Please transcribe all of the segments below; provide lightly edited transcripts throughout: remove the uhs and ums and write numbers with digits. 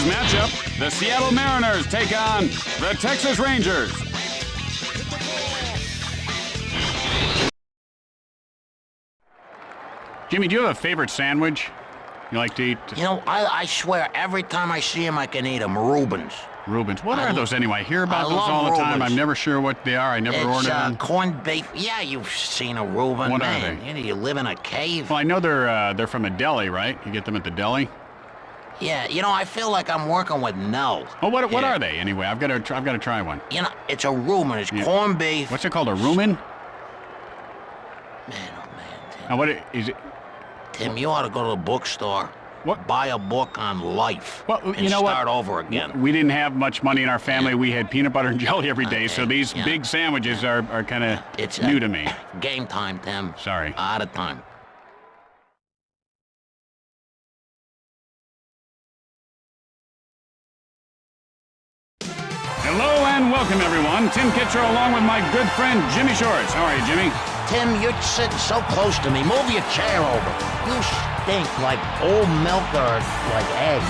Today's matchup, the Seattle Mariners take on the Texas Rangers. Jimmy, do you have a favorite sandwich you like to eat? You know, I swear, every time I see them, I can eat them. Rubens. Rubens. What are those anyway? I hear about those all the time. I'm never sure what they are. I never ordered them. Corned beef. Yeah, you've seen a Reuben. What Man, are they? You live in a cave. Well, I know they're from a deli, right? You get them at the deli. Yeah, you know, I feel like I'm working with Nell. Oh, what are they anyway? I've got to try one. You know, it's a Reuben. It's corned beef. What's it called? A Reuben? Man, oh man, Tim. Now, what is it? Tim, you ought to go to the bookstore. What? Buy a book on life. Well, and you know what? start over again. We didn't have much money in our family. We had peanut butter and jelly every day, so these big sandwiches are kind of new to me. Game time, Tim. Sorry. Out of time. Hello and welcome, everyone. Tim Kitcher along with my good friend Jimmy Shores. How are you, Jimmy? Tim, you're sitting so close to me. Move your chair over. You stink like old milk or like eggs.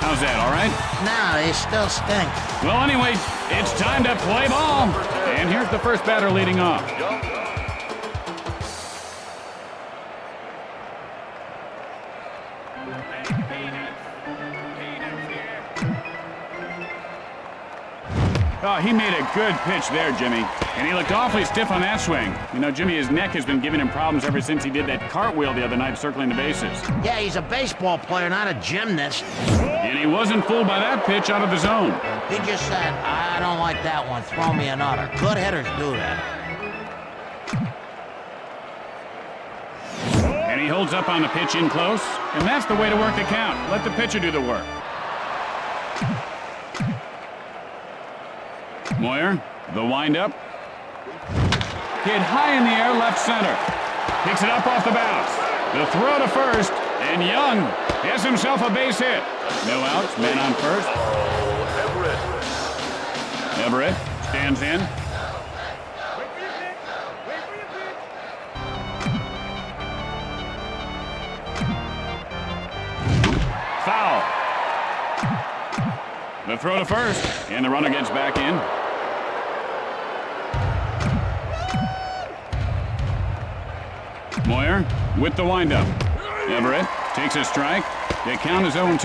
How's that, all right? Nah, they still stink. Well, anyway, it's time to play ball. And here's the first batter leading off. Oh, he made a good pitch there, Jimmy. And he looked awfully stiff on that swing. You know, Jimmy, his neck has been giving him problems ever since he did that cartwheel the other night circling the bases. Yeah, he's a baseball player, not a gymnast. And he wasn't fooled by that pitch out of the zone. He just said, I don't like that one, throw me another. Good hitters do that. And he holds up on the pitch in close. And that's the way to work the count. Let the pitcher do the work. Moyer, the windup. Hit high in the air, left center. Picks it up off the bounce. The throw to first, and Young has himself a base hit. No outs, man on first. Everett stands in. Foul. The throw to first, and the runner gets back in. Moyer with the windup. Everett takes a strike. The count is 0-2.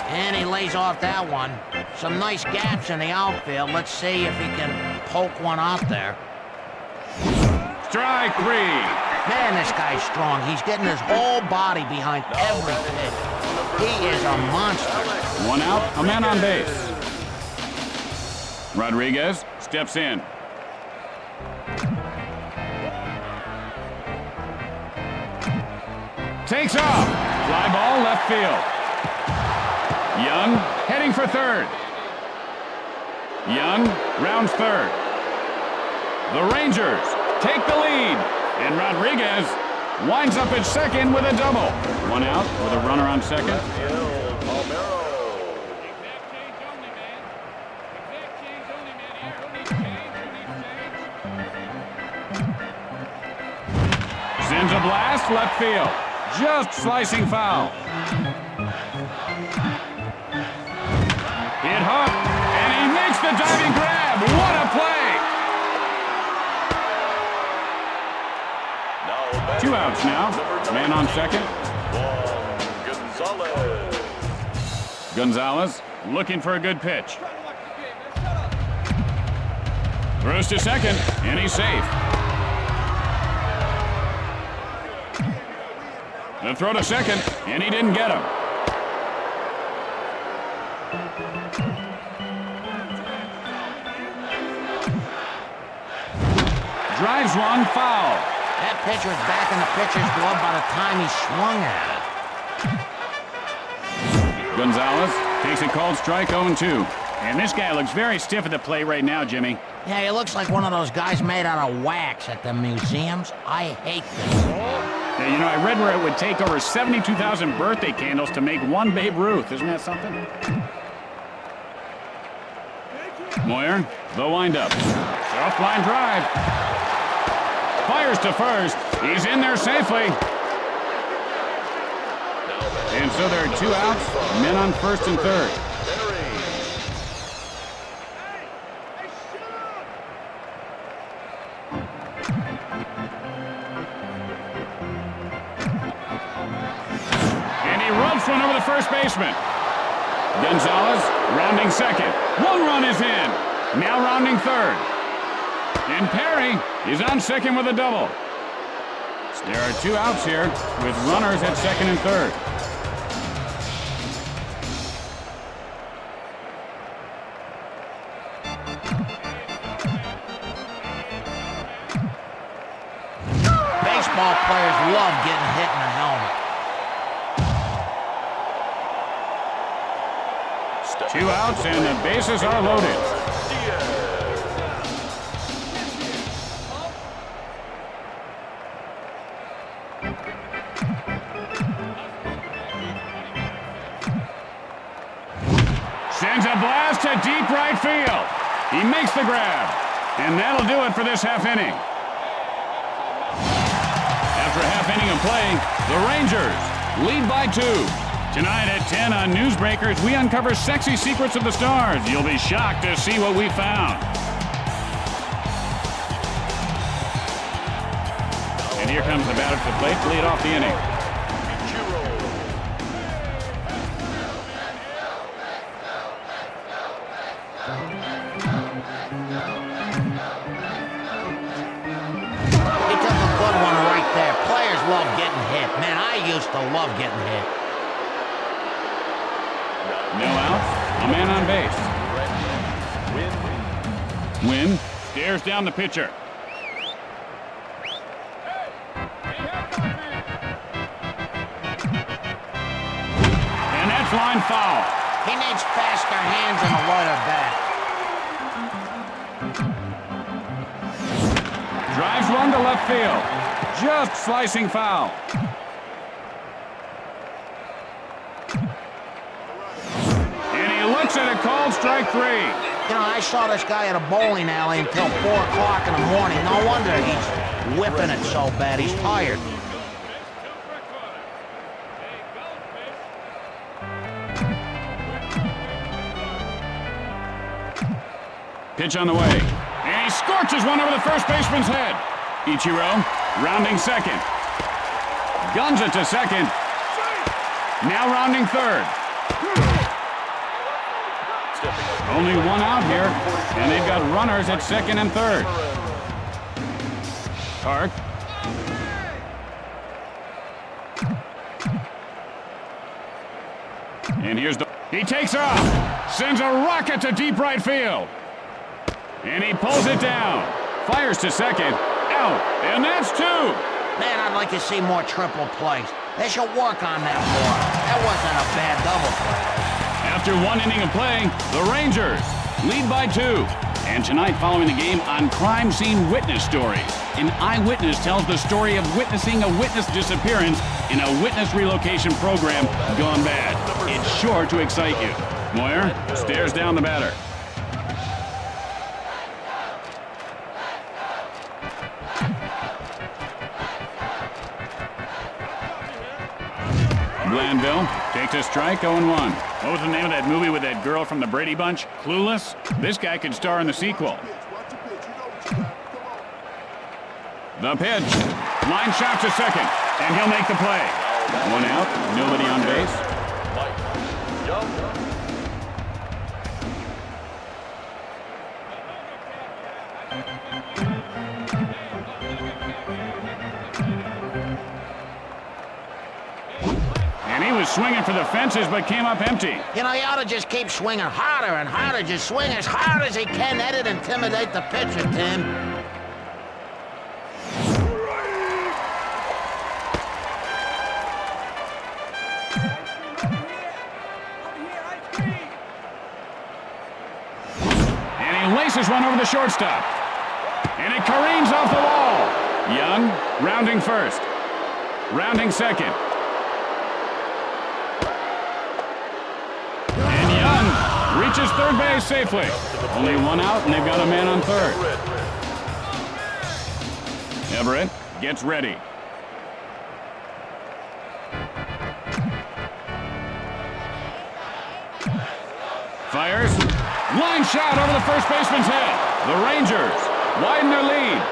And he lays off that one. Some nice gaps in the outfield. Let's see if he can poke one out there. Strike three. Man, this guy's strong. He's getting his whole body behind every pitch. He is a monster. One out, a man on base. Rodriguez steps in. Takes off. Fly ball left field. Young heading for third. Young rounds third. The Rangers take the lead. And Rodriguez winds up at second with a double. One out with a runner on second. Sends a blast left field. Just slicing foul. Hit hook, and he makes the diving grab. What a play! 2 outs now. Man on second. Gonzalez looking for a good pitch. Throws to second, and he's safe. The throw to second, and he didn't get him. Drives one, foul. That pitcher was back in the pitcher's glove by the time he swung at it. Gonzalez takes a called strike 0-2. And this guy looks very stiff at the plate right now, Jimmy. Yeah, he looks like one of those guys made out of wax at the museums. I hate this. Yeah, you know, I read where it would take over 72,000 birthday candles to make one Babe Ruth. Isn't that something? Moyer, the windup. Soft line drive. Fires to first. He's in there safely. And so there are 2 outs, men on first and third. baseman. Gonzalez rounding second. One run is in. Now rounding third. And Perry is on second with a double. There are 2 outs here with runners at second and third. Baseball players love getting hit in the helmet. 2 outs and the bases are loaded. Sends a blast to deep right field. He makes the grab. And that'll do it for this half inning. After a half inning of play, the Rangers lead by 2. Tonight at 10 on Newsbreakers, we uncover sexy secrets of the stars. You'll be shocked to see what we found. And here comes the batter to the plate to lead off the inning. He took a good one right there. Players love getting hit. Man, I used to love getting hit. No outs, a man on base. Wynn stares down the pitcher. And that's line foul. He needs faster hands and a lighter bat. Drives one to left field. Just slicing foul. And he looks at a called strike 3. You know, I saw this guy at a bowling alley until 4 o'clock in the morning. No wonder he's whipping it so bad. He's tired. Pitch on the way. And he scorches one over the first baseman's head. Ichiro rounding second. Guns it to second. Now rounding third. Only 1 out here, and they've got runners at second and third. Park. And here's the... He takes off. Sends a rocket to deep right field. And he pulls it down. Fires to second. Out. And that's 2. Man, I'd like to see more triple plays. They should work on that more. That wasn't a bad double play. After 1 inning of play, the Rangers lead by 2. And tonight, following the game, on Crime Scene Witness Stories. An eyewitness tells the story of witnessing a witness disappearance in a witness relocation program gone bad. It's sure to excite you. Moyer stares down the batter. Glanville takes a strike, 0-1. What was the name of that movie with that girl from the Brady Bunch? Clueless? This guy could star in the sequel. The pitch. Line shot to second, and he'll make the play. 1 out, nobody on base. And he was swinging for the fences, but came up empty. You know, he ought to just keep swinging harder and harder. Just swing as hard as he can. That'd intimidate the pitcher, Tim. And he laces one over the shortstop. And it careens off the wall. Young rounding first. Rounding second. Reaches third base safely. Only 1 out, and they've got a man on third. Everett gets ready. Fires. Line shot over the first baseman's head. The Rangers widen their lead.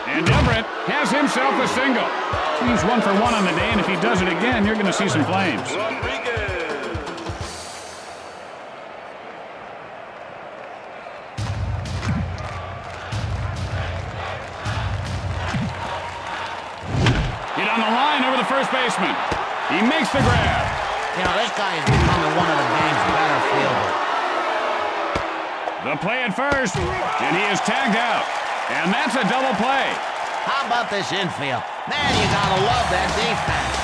And Everett has himself a single. He's 1 for 1 on the day, and if he does it again, you're going to see some flames. Hit on the line over the first baseman. He makes the grab. You know, this guy is becoming one of the game's better fielders. The play at first, and he is tagged out. And that's a double play. How about this infield? Man, you gotta love that defense.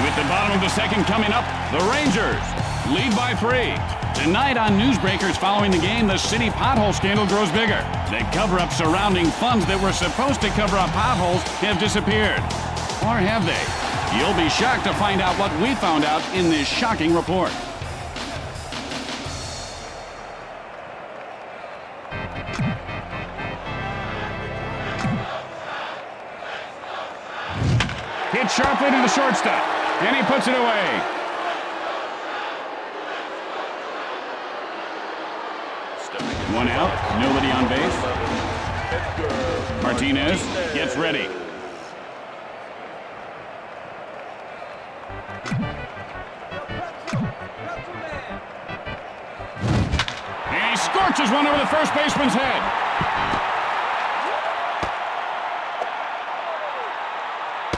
With the bottom of the second coming up, the Rangers lead by 3. Tonight on Newsbreakers following the game, the city pothole scandal grows bigger. The cover-up surrounding funds that were supposed to cover up potholes have disappeared. Or have they? You'll be shocked to find out what we found out in this shocking report. Hit sharply to the shortstop, and he puts it away. One out, nobody on base. Martinez gets ready. And he scorches one over the first baseman's head.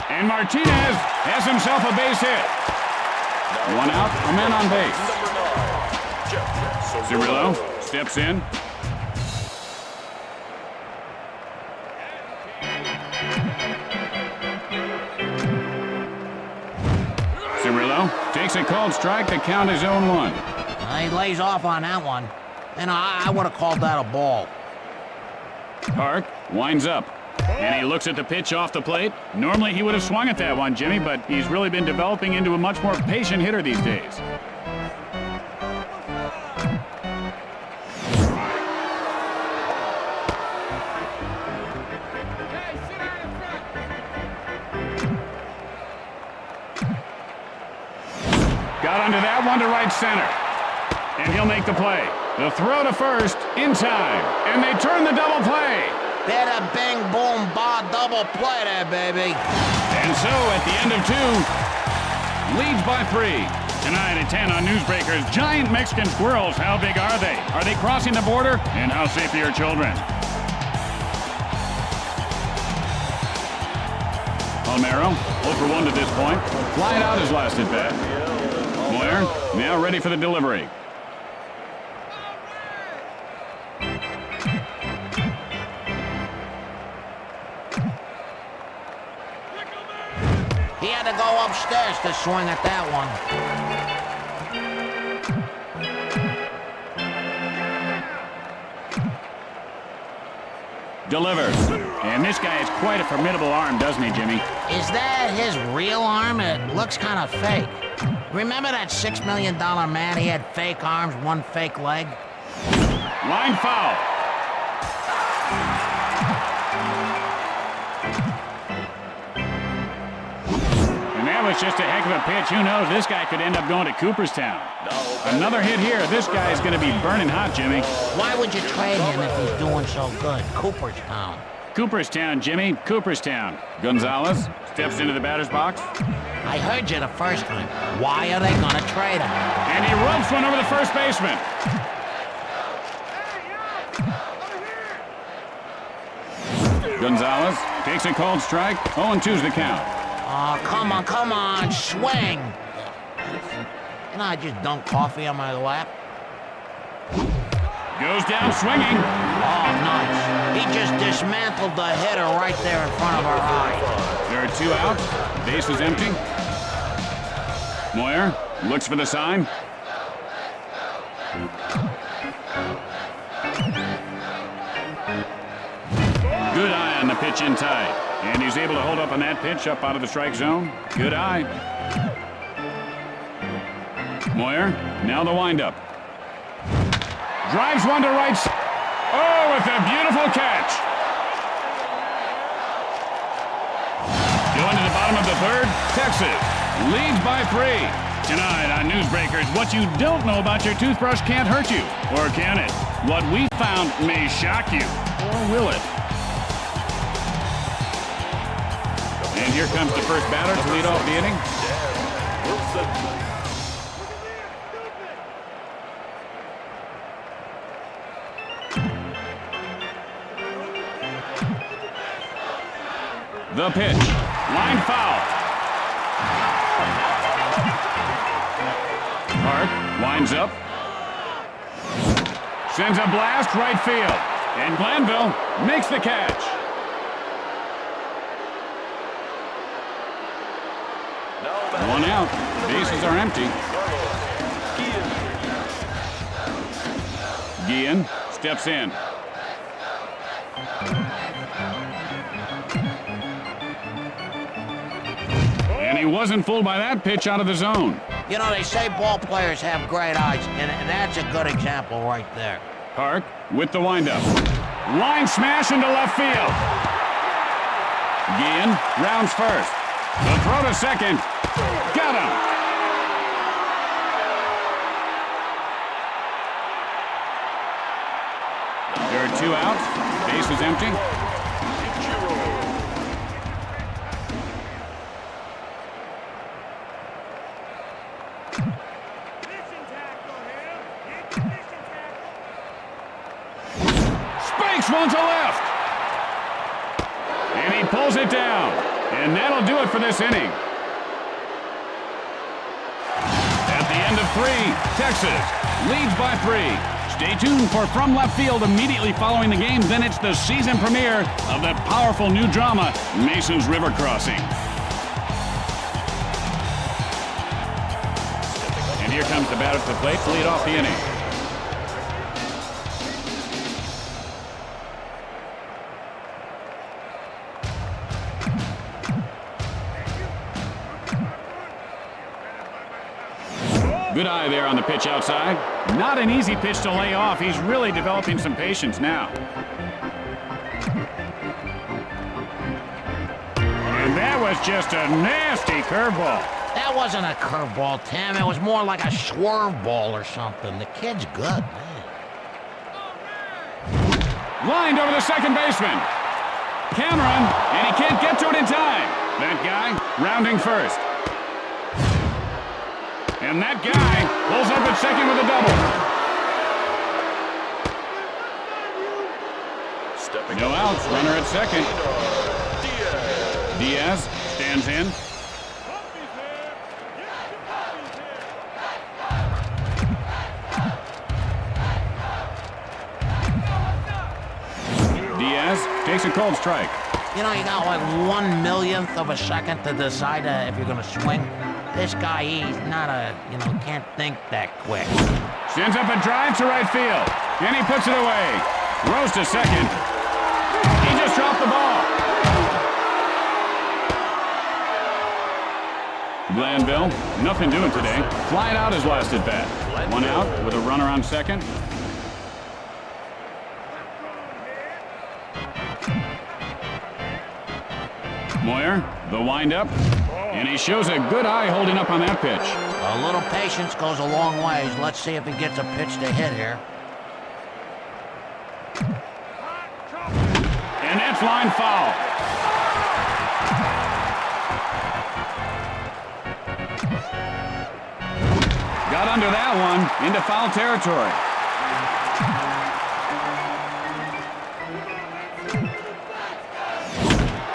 And Martinez has himself a base hit. One out, a man on base. Cirillo steps in. Cirillo takes a called strike. The count is 0-1. He lays off on that one. And I would have called that a ball. Park winds up. And he looks at the pitch off the plate. Normally he would have swung at that one, Jimmy, but he's really been developing into a much more patient hitter these days. Got under that one to right center. And he'll make the play. The throw to first in time. And they turn the double play. Bit a bing, boom, ba, double play there, baby. And so, at the end of 2, leads by 3. Tonight at 10 on Newsbreakers, giant Mexican squirrels, how big are they? Are they crossing the border? And how safe are your children? Palmero, 0 for 1 to this point. Flying out his last at bat. Moyer, now ready for the delivery. He had to go upstairs to swing at that one. Delivers. And this guy has quite a formidable arm, doesn't he, Jimmy? Is that his real arm? It looks kind of fake. Remember that $6 million man? He had fake arms, one fake leg. Line foul. And that was just a heck of a pitch. Who knows? This guy could end up going to Cooperstown. Another hit here. This guy is going to be burning hot, Jimmy. Why would you trade him if he's doing so good? Cooperstown. Cooperstown, Jimmy. Cooperstown. Gonzalez steps into the batter's box. I heard you the first time. Why are they going to trade him? And he rubs one over the first baseman. Gonzalez takes a called strike. 0-2's the count. Oh, come on, swing. You know, I just dunked coffee on my lap. Goes down swinging. Oh, nice. He just dismantled the hitter right there in front of our eyes. There are 2 outs. Base is empty. Moyer looks for the sign. Good eye on the pitch inside. And he's able to hold up on that pitch up out of the strike zone. Good eye. Moyer, now the windup. Drives one to right. Oh, with a beautiful catch. Going to the bottom of the 3rd, Texas leads by 3. Tonight on Newsbreakers, what you don't know about your toothbrush can't hurt you. Or can it? What we found may shock you. Or will it? And here comes the first batter to lead off the inning. The pitch. Line foul. Hart winds up. Sends a blast right field. And Glanville makes the catch. One out. Bases are empty. Guillen steps in. And he wasn't fooled by that pitch out of the zone. You know, they say ball players have great eyes, and that's a good example right there. Park with the windup. Line smash into left field. Guillen rounds first. The throw to second. Got him. There are 2 outs. Base is empty. Spikes one to left. And he pulls it down. And that'll do it for this inning. At the end of 3, Texas leads by 3. Stay tuned for From Left Field immediately following the game. Then it's the season premiere of that powerful new drama, Mason's River Crossing. And here comes the batter to the plate to lead off the inning. Good eye there on the pitch outside. Not an easy pitch to lay off. He's really developing some patience now. And that was just a nasty curveball. That wasn't a curveball, Tim. It was more like a swerve ball or something. The kid's good, man. Lined over the second baseman. Cameron, and he can't get to it in time. That guy rounding first. And that guy pulls up at second with a double. No outs, runner at second. Diaz stands in. Diaz takes a cold strike. You know, you got like 1/1,000,000th of a second to decide if you're going to swing. This guy, he's not can't think that quick. Sends up a drive to right field, and he puts it away. Throws to second. He just dropped the ball. Glanville, nothing doing today. Flying out his last at bat. 1 out with a runner on second. Moyer, the windup. And he shows a good eye holding up on that pitch. A little patience goes a long ways. Let's see if he gets a pitch to hit here. And that's line foul. Got under that one into foul territory.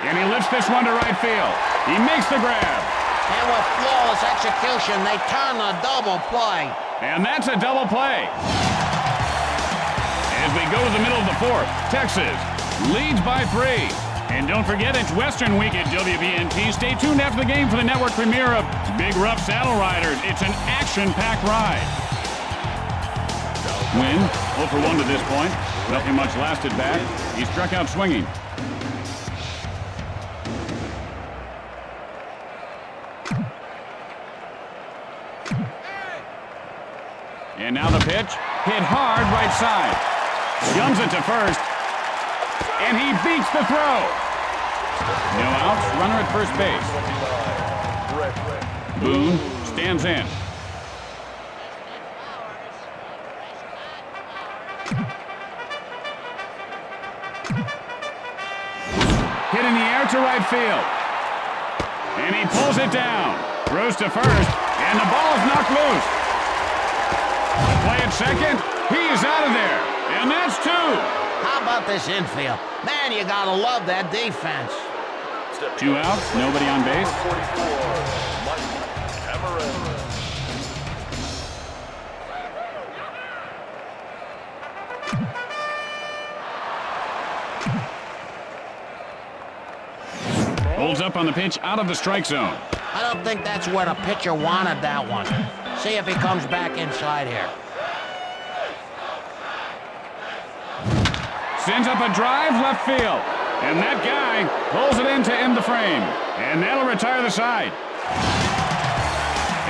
And he lifts this one to right field. He makes the grab. And with flawless execution, they turn the double play. And that's a double play. As we go to the middle of the 4th, Texas leads by 3. And don't forget, it's Western Week at WBNT. Stay tuned after the game for the network premiere of Big Rough Saddle Riders. It's an action-packed ride. Win, 0 for 1 to this point. Nothing much lasted back. He struck out swinging. And now the pitch, hit hard right side. Jumps it to first, and he beats the throw. No outs, runner at first base. Boone stands in. Hit in the air to right field. And he pulls it down. Throws to first, and the ball is knocked loose. Play at second. He's out of there. And that's 2. How about this infield? Man, you gotta love that defense. 2 outs, nobody on base. Holds up on the pitch out of the strike zone. I don't think that's where the pitcher wanted that one. See if he comes back inside here. Sends up a drive left field. And that guy pulls it in to end the frame. And that'll retire the side.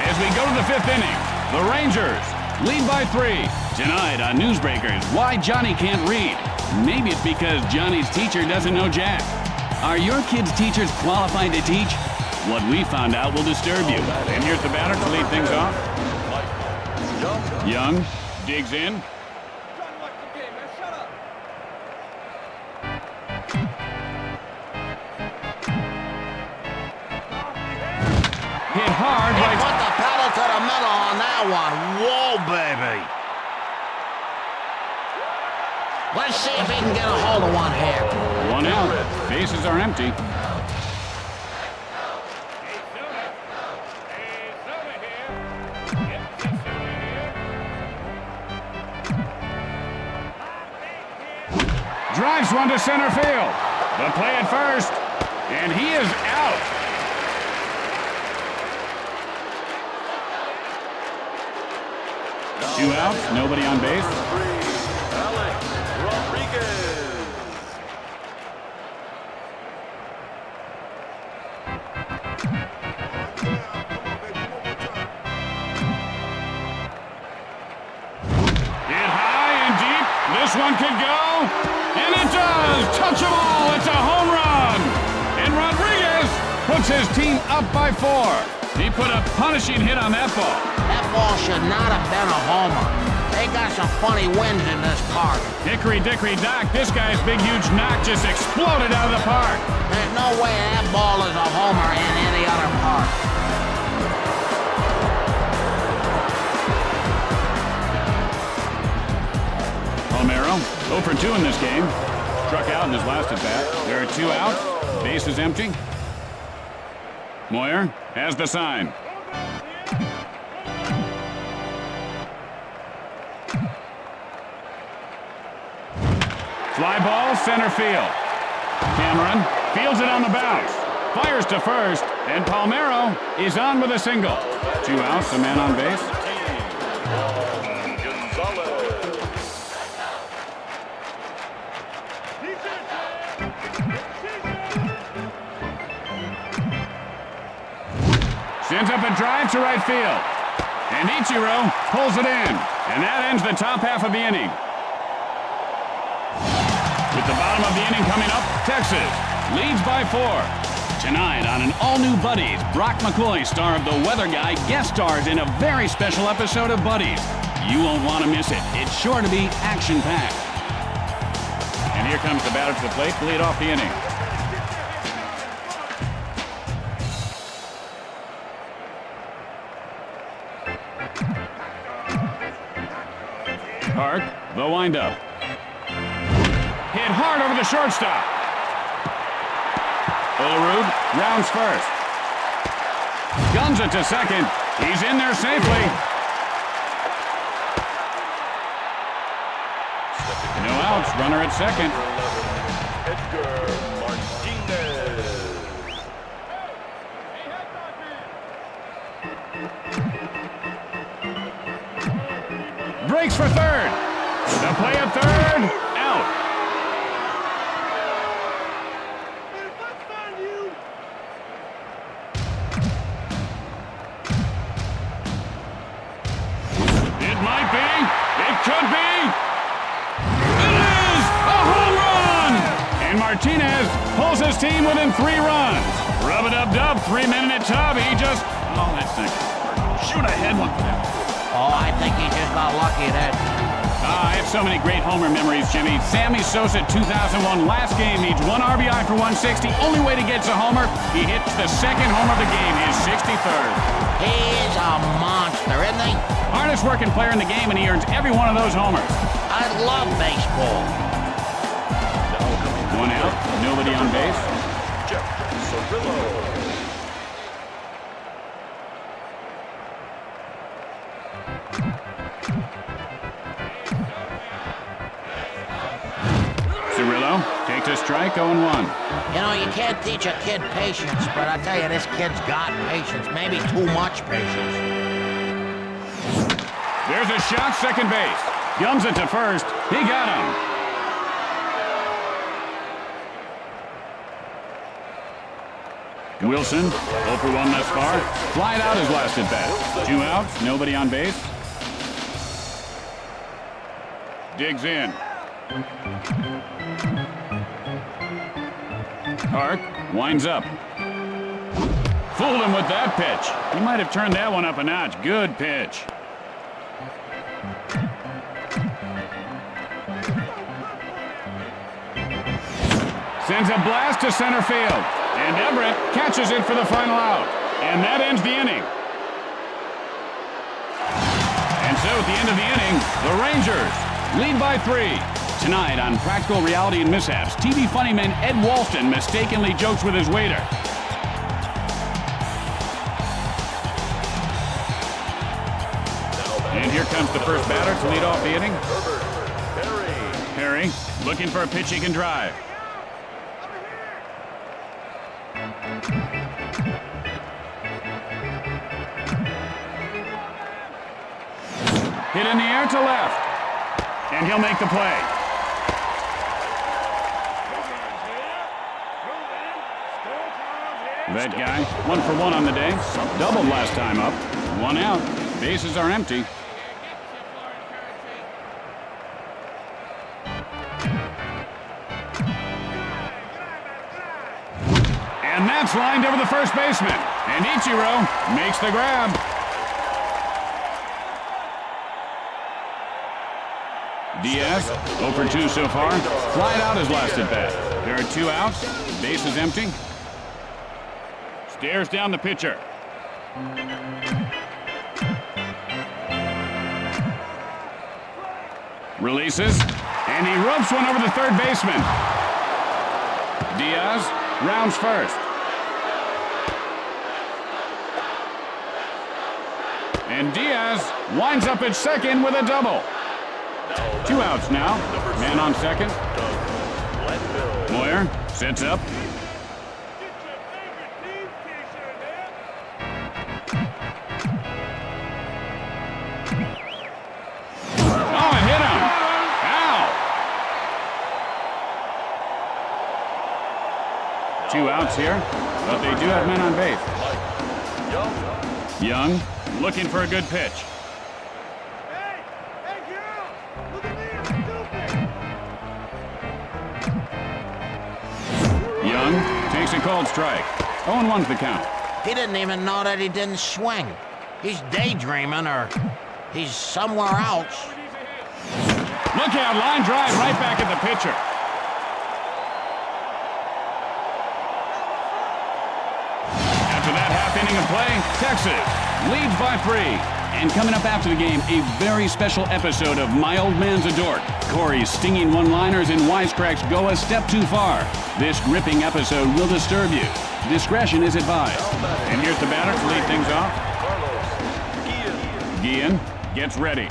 As we go to the 5th inning, the Rangers lead by 3. Tonight on Newsbreakers, why Johnny can't read. Maybe it's because Johnny's teacher doesn't know Jack. Are your kids' teachers qualified to teach? What we found out will disturb you. And here's the batter to lead things off. Young digs in. Hit hard He right. put the pedal to the middle on that one. Whoa, baby. Let's see if he can get a hold of one here. 1 out. Bases are empty. Drives one to center field. The play at first, and he is out. Two outs, nobody on base. Hit high and deep. This one could go, and it does. Touch them all. It's a home run. And Rodriguez puts his team up by 4. He put a punishing hit on that ball. That ball should not have been a homer. They got some funny winds in this park. Hickory dickory dock, this guy's big huge knock just exploded out of the park. There's no way that ball is a homer in any other park. Palmero, 0 for 2 in this game. Struck out in his last at bat. There are 2 outs. Base is empty. Moyer has the sign. Fly ball, center field. Cameron fields it on the bounce. Fires to first, and Palmero is on with a single. 2 outs, a man on base. Sends up a drive to right field. And Ichiro pulls it in. And that ends the top half of the inning. With the bottom of the inning coming up, Texas leads by 4. Tonight on an all-new Buddies, Brock McCoy, star of The Weather Guy, guest stars in a very special episode of Buddies. You won't want to miss it. It's sure to be action-packed. And here comes the batter to the plate to lead off the inning. Park, the windup. Hit hard over the shortstop. Olerud rounds first. Guns it to second. He's in there safely. No outs, runner at second. Breaks for third. The play at third, out. It might be. It could be. It is a home run. And Martinez pulls his team within 3 runs. Rub-a-dub-dub, 3-minute tub. He just, oh, that's not. Shoot a head one for that. Oh, I think he just got lucky there. I have so many great homer memories, Jimmy. Sammy Sosa, 2001, last game, needs 1 RBI for 160. Only way to get to homer, he hits the second homer of the game, his 63rd. He is a monster, isn't he? Hardest working player in the game, and he earns every one of those homers. I love baseball. 1 out, nobody on base. Cirillo takes a strike, 0-1. You know, you can't teach a kid patience, but I tell you, this kid's got patience. Maybe too much patience. There's a shot, second base. Gums it to first. He got him. Wilson, 0 for 1 thus far. Flied out his last at bat. 2 outs, nobody on base. Digs in. Hart winds up. Fooled him with that pitch. He might have turned that one up a notch. Good pitch. Sends a blast to center field. And Everett catches it for the final out. And that ends the inning. And so at the end of the inning, the Rangers lead by 3. Tonight on Practical Reality and Mishaps, TV funny man Ed Walston mistakenly jokes with his waiter. And here comes the first batter to lead off the inning. Perry looking for a pitch he can drive. Hit in the air to left. And he'll make the play. That guy, 1 for 1 on the day. Doubled last time up. 1 out. Bases are empty. And that's lined over the first baseman. And Ichiro makes the grab. Diaz, 0 for 2 so far. Flied out his last at bat. There are 2 outs. Base is empty. Stares down the pitcher. Releases. And he ropes one over the third baseman. Diaz rounds first. And Diaz winds up at second with a double. 2 outs now. Man on second. Moyer sets up. Oh, it hit him. Ow. 2 outs here, but they do have men on base. Young looking for a good pitch. Young takes a cold strike. 0-1's the count. He didn't even know that he didn't swing. He's daydreaming or he's somewhere else. Look out, line drive right back at the pitcher. After that half inning of play, Texas leads by 3. And coming up after the game, a very special episode of My Old Man's a Dork. Corey's stinging one-liners and wisecracks go a step too far. This gripping episode will disturb you. Discretion is advised. And here's the batter to lead things off. Guillen gets ready.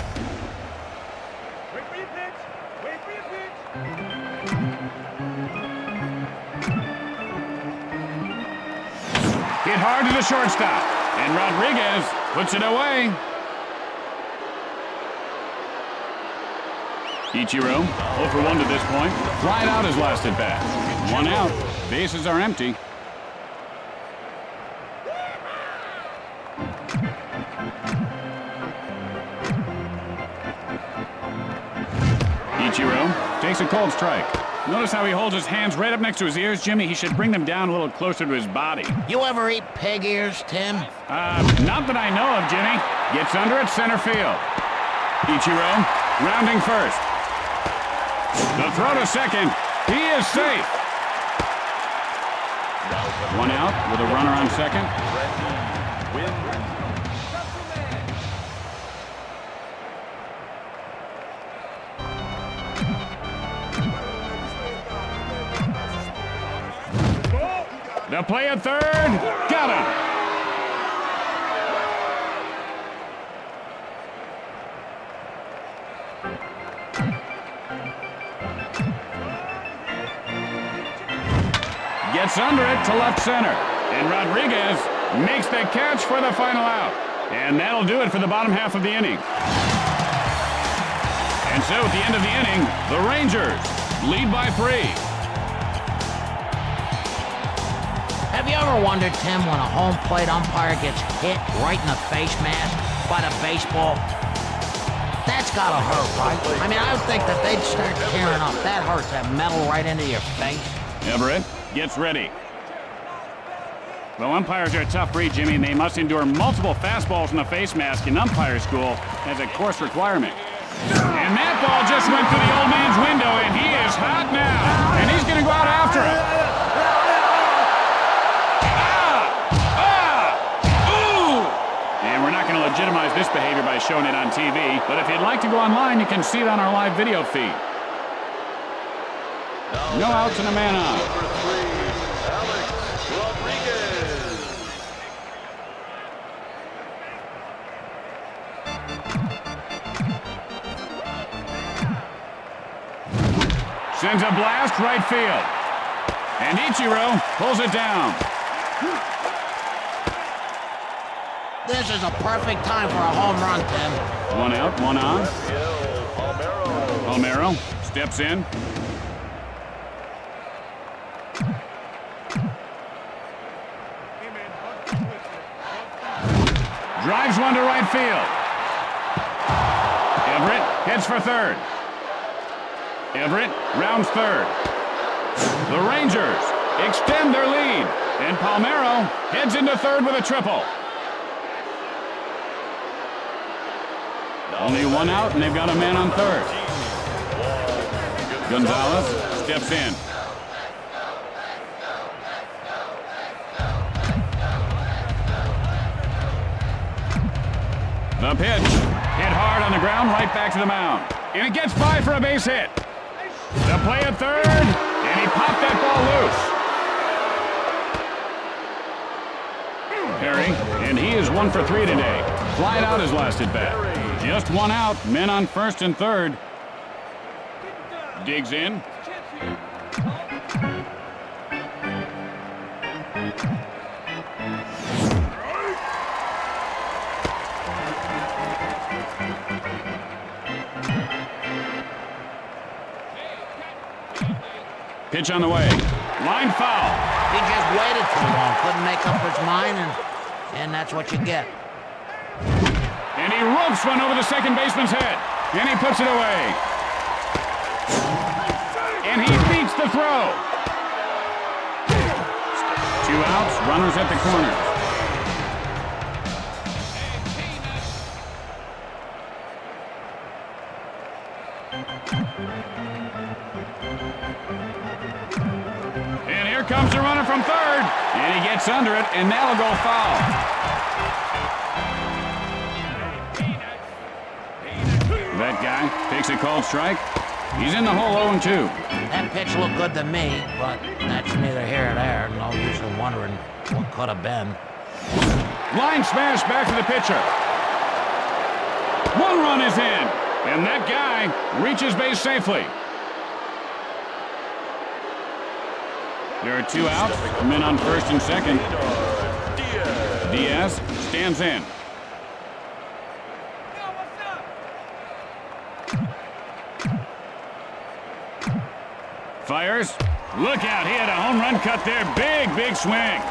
Hit hard to the shortstop. And Rodriguez puts it away. Ichiro, 0 for 1 to this point. Flied out his last at bat. 1 out. Bases are empty. Ichiro takes a cold strike. Notice how he holds his hands right up next to his ears, Jimmy. He should bring them down a little closer to his body. You ever eat pig ears, Tim? Not that I know of, Jimmy. Gets under at center field. Ichiro rounding first. The throw to second. He is safe. 1 out with a runner on second. The play at third. Got him. Gets under it to left center. And Rodriguez makes the catch for the final out. And that'll do it for the bottom half of the inning. And so at the end of the inning, the Rangers lead by 3. Have you ever wondered, Tim, when a home plate umpire gets hit right in the face mask by the baseball? That's gotta hurt, right? I mean, I would think that they'd start tearing up. That hurts, that metal right into your face. Everett gets ready. Well, umpires are a tough breed, Jimmy, and they must endure multiple fastballs in the face mask in umpire school as a course requirement. And that ball just went through the old man's window, and he is hot now. And he's going to go out after it. And we're not going to legitimize this behavior by showing it on TV, but if you'd like to go online, you can see it on our live video feed. No outs and a man on. Sends a blast right field. And Ichiro pulls it down. This is a perfect time for a home run, Tim. 1 out, 1 on. Palmeiro steps in. Drives one to right field. Everett heads for third. Everett rounds third. The Rangers extend their lead, and Palmeiro heads into third with a triple. Only 1 out, and they've got a man on third. Gonzalez steps in. The pitch hit hard on the ground, right back to the mound. And it gets by for a base hit. The play at third, and he popped that ball loose. Perry, and he is 1 for 3 today. Flying out his last at bat. Just 1 out, men on first and third. Digs in. Pitch on the way. Line foul. He just waited too long. Couldn't make up his mind, and that's what you get. And he ropes one over the second baseman's head. And he puts it away. And he beats the throw. 2 outs, runners at the corners. And here comes the runner from third. And he gets under it, and that'll go foul. That guy takes a called strike. He's in the hole 0-2. That pitch looked good to me, but that's neither here nor there. No use in wondering what could have been. Line smash back to the pitcher. 1 run is in, and that guy reaches base safely. There are 2 outs, men on first and second. Diaz stands in. Fires. Look out, he had a home run cut there. Big swing.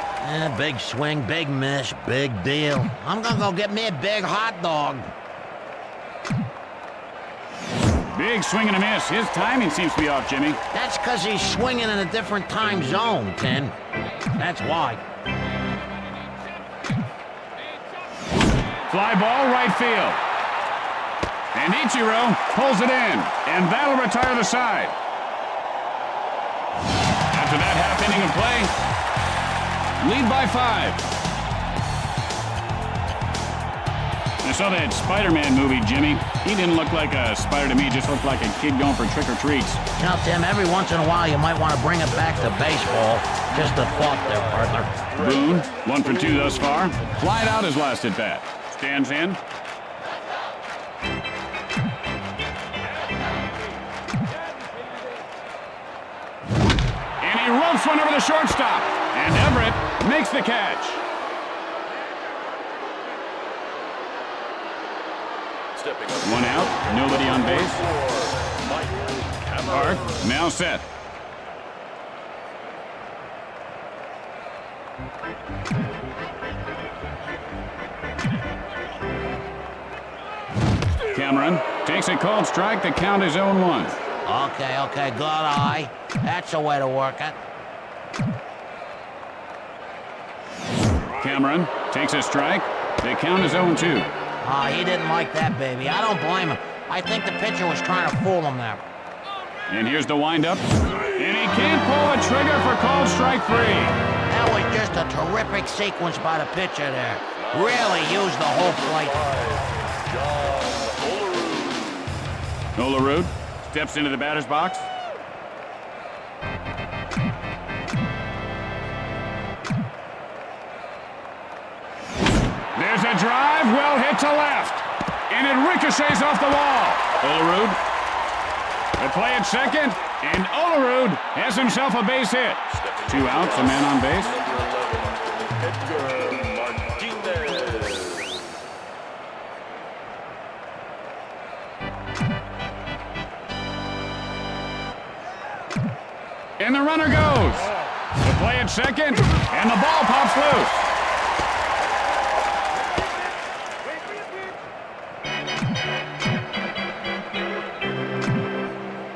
Big swing, big miss, big deal. I'm gonna go get me a big hot dog. Big swing and a miss. His timing seems to be off, Jimmy. That's because he's swinging in a different time zone, Tim. That's why. Fly ball right field. And Ichiro pulls it in, and that'll retire the side. After that half inning of play, lead by 5. I saw that Spider-Man movie, Jimmy. He didn't look like a spider to me, just looked like a kid going for trick-or-treats. You know, Tim, every once in a while you might want to bring it back to baseball. Just a thought there, partner. Boone, 1 for 2 thus far. Flied out his last at-bat. Stands in. And he ropes one over the shortstop. And Everett makes the catch. One out, nobody on base. Park, now set. Cameron takes a called strike. The count is 0-1. Okay, good eye. That's the way to work it. Cameron takes a strike. The count is 0-2. He didn't like that, baby. I don't blame him. I think the pitcher was trying to fool him there. And here's the windup. And he can't pull a trigger for called strike 3. That was just a terrific sequence by the pitcher there. Really used the whole plate. Olerud steps into the batter's box. There's a drive, well hit to left. And it ricochets off the wall. Olerud. The play at second. And Olerud has himself a base hit. 2 outs, a man on base. And the runner goes. The play at second. And the ball pops loose.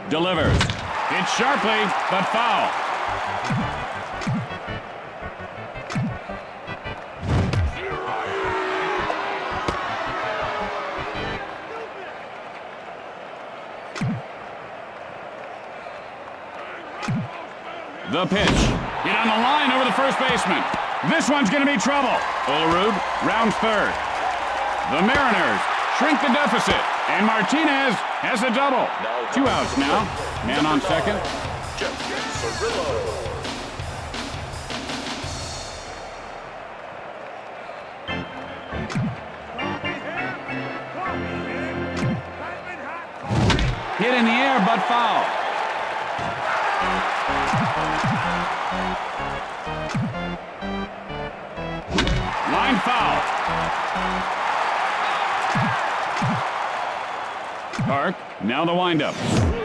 Delivers. Hits sharply, but foul. The pitch. Hit on the line over the first baseman. This one's going to be trouble. Olerud rounds third. The Mariners shrink the deficit. And Martinez has a double. 2 outs now. Man on second. Hit in the air, but foul. Line foul. Park, now the windup.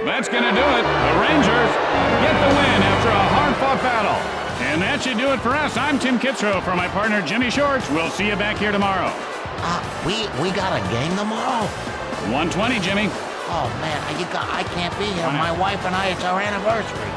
That's going to do it. The Rangers get the win after a hard-fought battle. And that should do it for us. I'm Tim Kitzrow for my partner Jimmy Shorts. We'll see you back here tomorrow. We got a game tomorrow? 1:20, Jimmy. Oh, man, I can't be here. My wife and I, it's our anniversary.